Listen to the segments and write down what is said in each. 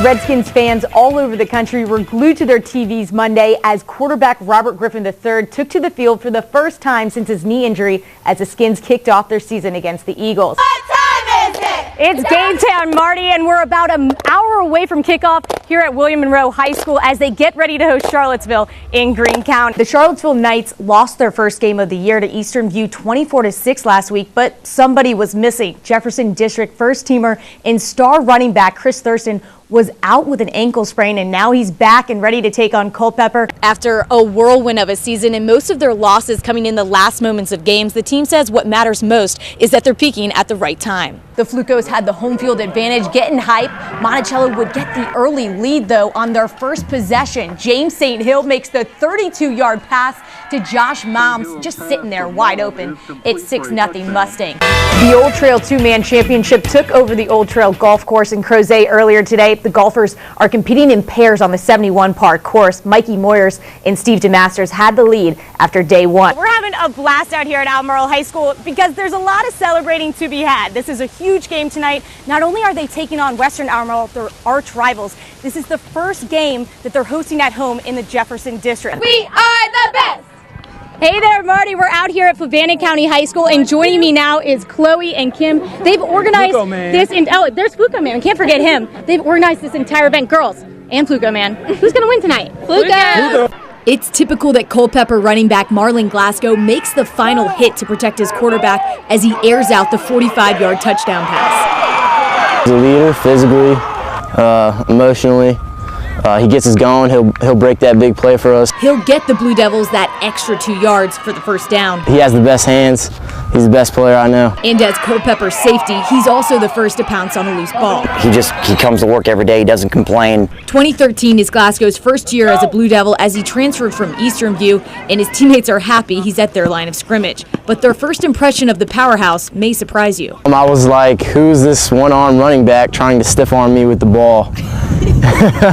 Redskins fans all over the country were glued to their TVs Monday as quarterback Robert Griffin III took to the field for the first time since his knee injury as the Skins kicked off their season against the Eagles. What time is it? It's game time, Marty, and we're about an hour away from kickoff here at William Monroe High School as they get ready to host Charlottesville in Greene County. The Charlottesville Knights lost their first game of the year to Eastern View 24-6 last week, but somebody was missing. Jefferson District first teamer and star running back Chris Thurston was out with an ankle sprain, and now he's back and ready to take on Culpeper. After a whirlwind of a season and most of their losses coming in the last moments of games, the team says what matters most is that they're peaking at the right time. The Flucos had the home field advantage, getting hype. Monticello would get the early lead, though, on their first possession. James St. Hill makes the 32-yard pass to Josh Moms, just sitting there wide open. It's 6-0 Mustang. The Old Trail two-man championship took over the Old Trail golf course in Crozet earlier today. The golfers are competing in pairs on the 71 par course. Mikey Moyers and Steve DeMasters had the lead after day one. We're having a blast out here at ALBEMARLE High School because there's a lot of celebrating to be had. This is a huge game tonight. Not only are they taking on Western ALBEMARLE, their arch rivals, this is the first game that they're hosting at home in the Jefferson District. We are the best! Hey there, Marty. We're out here at Fluvanna County High School, and joining me now is Chloe and Kim. They've organized this. There's Fluco Man. I can't forget him. They've organized this entire event. Girls and Fluco Man. Who's going to win tonight? Fluco! It's typical that Culpeper running back Marlon Glasgow makes the final hit to protect his quarterback as he airs out the 45-yard touchdown pass. He's a leader physically, emotionally. He gets us going, he'll break that big play for us. He'll get the Blue Devils that extra 2 yards for the first down. He has the best hands. He's the best player I know. And as Culpeper's safety, he's also the first to pounce on a loose ball. He comes to work every day. He doesn't complain. 2013 is Glasgow's first year as a Blue Devil as he transferred from Eastern View, and his teammates are happy he's at their line of scrimmage. But their first impression of the powerhouse may surprise you. I was like, who's this one-arm running back trying to stiff-arm me with the ball?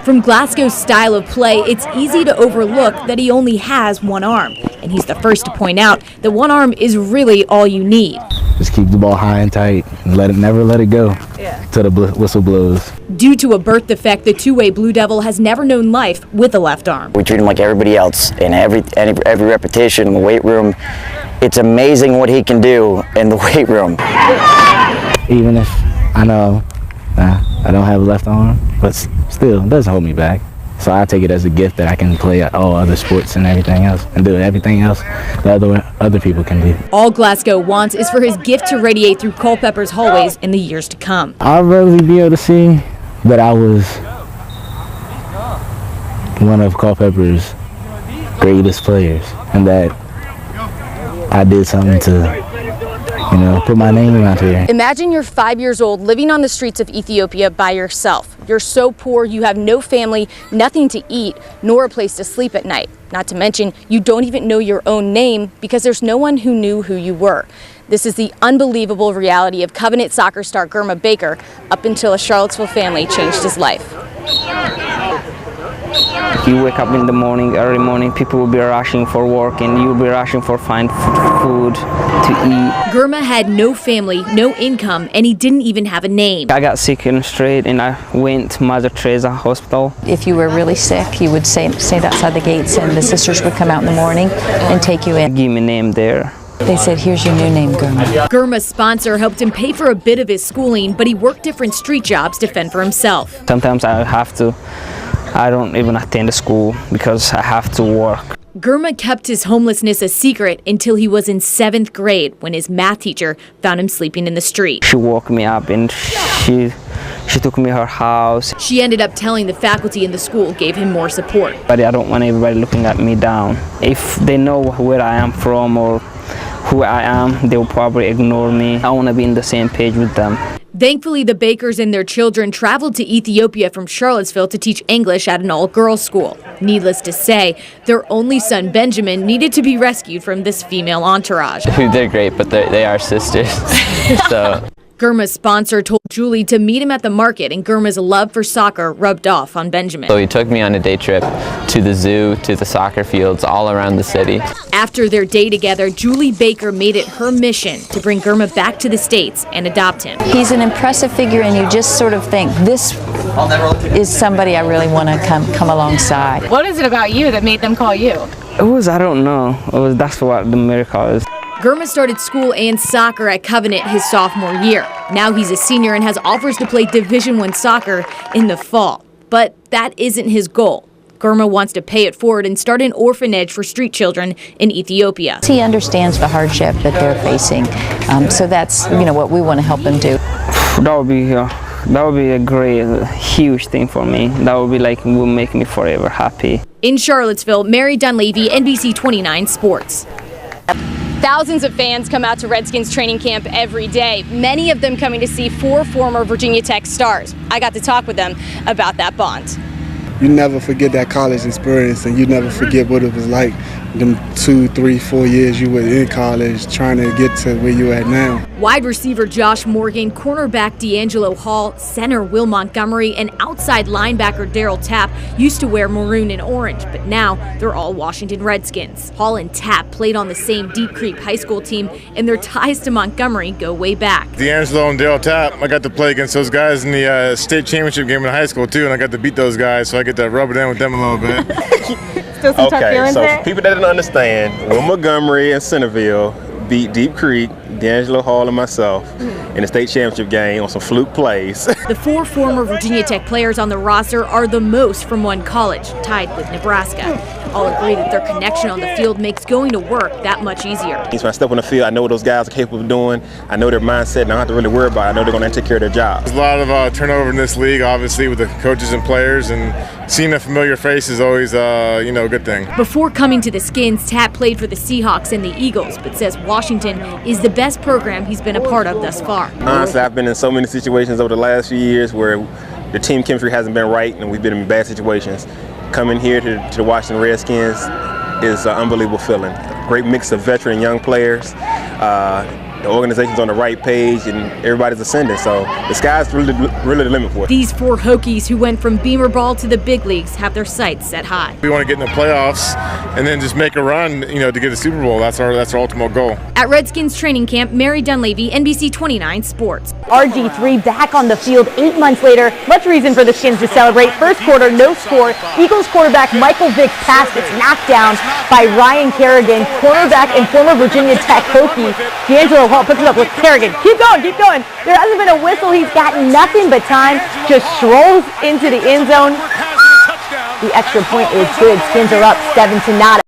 From Glasgow's style of play, it's easy to overlook that he only has one arm. And he's the first to point out that one arm is really all you need. Just keep the ball high and tight and never let it go till the whistle blows. Due to a birth defect, the two-way Blue Devil has never known life with a left arm. We treat him like everybody else, and every repetition in the weight room. It's amazing what he can do in the weight room. Even if I know I don't have a left arm, but still, it doesn't hold me back. So I take it as a gift that I can play at all other sports and everything else, and do everything else that other people can do. All Glasgow wants is for his gift to radiate through Culpeper's hallways in the years to come. I'd really be able to see that I was one of Culpeper's greatest players, and that I did something to, put my name out here. Imagine you're 5 years old living on the streets of Ethiopia by yourself. You're so poor, you have no family, nothing to eat, nor a place to sleep at night. Not to mention, you don't even know your own name because there's no one who knew who you were. This is the unbelievable reality of Covenant soccer star Gurma Baker up until a Charlottesville family changed his life. You wake up in the morning, early morning, people will be rushing for work and you'll be rushing for find food to eat. Gurma had no family, no income, and he didn't even have a name. I got sick in the street and I went to Mother Teresa Hospital. If you were really sick, you would stand outside the gates and the sisters would come out in the morning and take you in. Give me a name there. They said, here's your new name, Gurma. Gurma's sponsor helped him pay for a bit of his schooling, but he worked different street jobs to fend for himself. Sometimes I don't even attend school because I have to work. Gurma kept his homelessness a secret until he was in 7th grade when his math teacher found him sleeping in the street. She woke me up and she took me to her house. She ended up telling the faculty in the school gave him more support. But I don't want everybody looking at me down. If they know where I am from or who I am, they'll probably ignore me. I want to be on the same page with them. Thankfully, the Bakers and their children traveled to Ethiopia from Charlottesville to teach English at an all-girls school. Needless to say, their only son, Benjamin, needed to be rescued from this female entourage. They're great, but they are sisters. So Gurma's sponsor told Julie to meet him at the market, and Gurma's love for soccer rubbed off on Benjamin. So he took me on a day trip to the zoo, to the soccer fields, all around the city. After their day together, Julie Baker made it her mission to bring Gurma back to the States and adopt him. He's an impressive figure, and you just sort of think, this is somebody I really want to come alongside. What is it about you that made them call you? It was, I don't know. That's what the miracle is. Gurma started school and soccer at Covenant his sophomore year. Now he's a senior and has offers to play Division I soccer in the fall. But that isn't his goal. Gurma wants to pay it forward and start an orphanage for street children in Ethiopia. He understands the hardship that they're facing, so that's what we want to help them do. That would be a great, huge thing for me. That would be like, will make me forever happy. In Charlottesville, Mary Dunleavy, NBC29 Sports. Thousands of fans come out to Redskins training camp every day, many of them coming to see 4 former Virginia Tech stars. I got to talk with them about that bond. You never forget that college experience, and you never forget what it was like them 2, 3, 4 years you were in college trying to get to where you at now. Wide receiver Josh Morgan, cornerback D'Angelo Hall, center Will Montgomery, and outside linebacker Darryl Tapp used to wear maroon and orange, but now they're all Washington Redskins. Hall and Tapp played on the same Deep Creek High School team, and their ties to Montgomery go way back. D'Angelo and Darryl Tapp, I got to play against those guys in the state championship game in high school too, and I got to beat those guys, so I get to rub it in with them a little bit. Okay, so for people that didn't understand, Will Montgomery and Centerville beat Deep Creek, D'Angelo Hall, and myself in the state championship game on some fluke plays. The 4 former Virginia Tech players on the roster are the most from one college, tied with Nebraska. All agree that their connection on the field makes going to work that much easier. When I step on the field, I know what those guys are capable of doing. I know their mindset, and I don't have to really worry about it. I know they're going to take care of their job. There's a lot of turnover in this league, obviously, with the coaches and players, and seeing a familiar face is always a good thing. Before coming to the Skins, Tapp played for the Seahawks and the Eagles, but says Washington is the best program he's been a part of thus far. Honestly, I've been in so many situations over the last few years where the team chemistry hasn't been right, and we've been in bad situations. Coming here to the Washington Redskins is an unbelievable feeling. Great mix of veteran and young players. The organization's on the right page, and everybody's ascending, so the sky's really the limit for it. These 4 Hokies who went from Beamer ball to the big leagues have their sights set high. We want to get in the playoffs and then just make a run, to get a Super Bowl. That's our ultimate goal. At Redskins training camp, Mary Dunleavy, NBC29 Sports. RG3 back on the field 8 months later. Much reason for the Skins to celebrate. First quarter, no score. Eagles quarterback Michael Vick's pass gets knocked down by Ryan Kerrigan. Cornerback and former Virginia Tech Hokie D'Angelo Hall puts it up with Kerrigan. Keep going, keep going. There hasn't been a whistle. He's got nothing but time. Just strolls into the end zone. The extra point is good. Skins are up 7-0.